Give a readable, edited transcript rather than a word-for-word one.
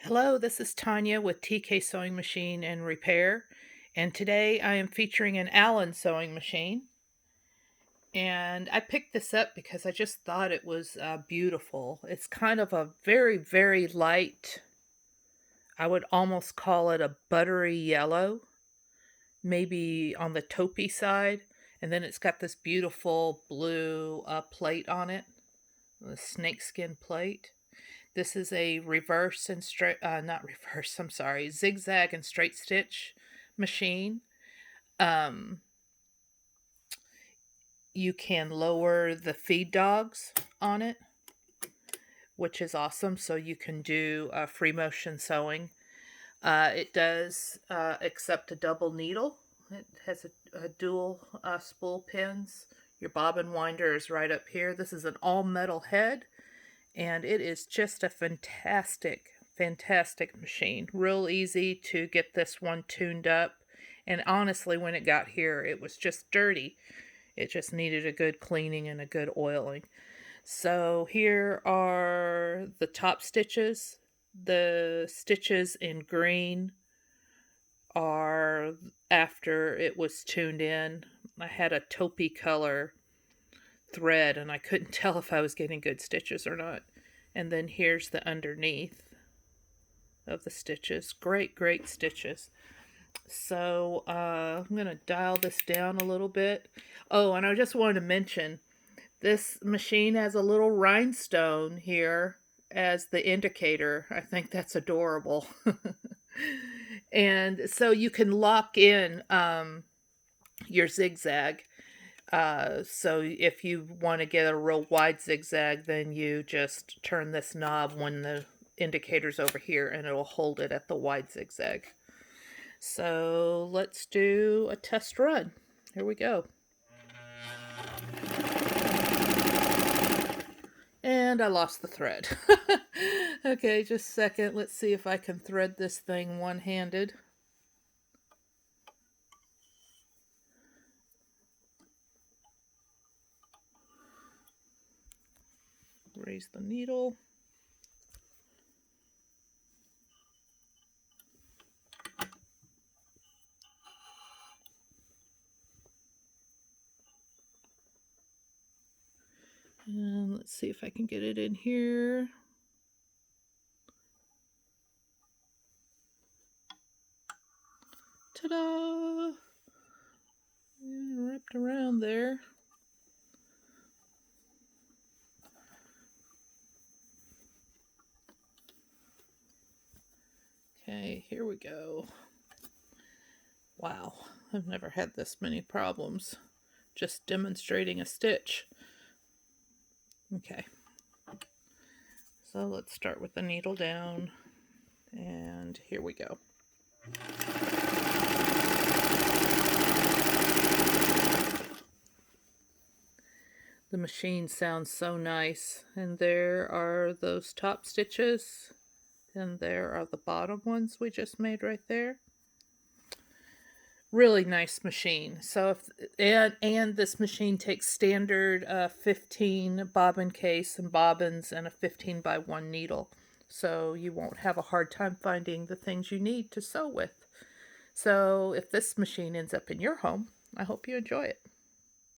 Hello, this is Tanya with TK Sewing Machine and Repair, and today I am featuring an Allyn sewing machine. And I picked this up because I just thought it was beautiful. It's kind of a very, very light, I would almost call it a buttery yellow, maybe on the taupey side. And then it's got this beautiful blue plate on it, the snakeskin plate. This is a reverse and straight, not reverse, I'm sorry, zigzag and straight stitch machine. Um, you can lower the feed dogs on it, which is awesome. So you can do free motion sewing. It does accept a double needle. It has a dual spool pins. Your bobbin winder is right up here. This is an all metal head, and it is just a fantastic, fantastic machine. Real easy to get this one tuned up. And honestly, when it got here, it was just dirty. It just needed a good cleaning and a good oiling. So here are the top stitches. The stitches in green are after it was tuned in. I had a taupey color thread and I couldn't tell if I was getting good stitches or not. And then here's the underneath of the stitches. Great, great stitches. So I'm going to dial this down a little bit. Oh, and I just wanted to mention, this machine has a little rhinestone here as the indicator. I think that's adorable. And so you can lock in your zigzag. So if you want to get a real wide zigzag, then you just turn this knob when the indicator's over here and it'll hold it at the wide zigzag. So let's do a test run. Here we go. And I lost the thread. Okay, just a second. Let's see if I can thread this thing one-handed. Raise the needle. And let's see if I can get it in here. Ta-da! Wrapped around there. Okay, here we go. Wow, I've never had this many problems just demonstrating a stitch. Okay, so let's start with the needle down, and here we go. The machine sounds so nice, and there are those top stitches, and there are the bottom ones we just made right there. Really nice machine. So if and this machine takes standard 15 bobbin case and bobbins and a 15 by 1 needle, so you won't have a hard time finding the things you need to sew with. So if this machine ends up in your home, I hope you enjoy it.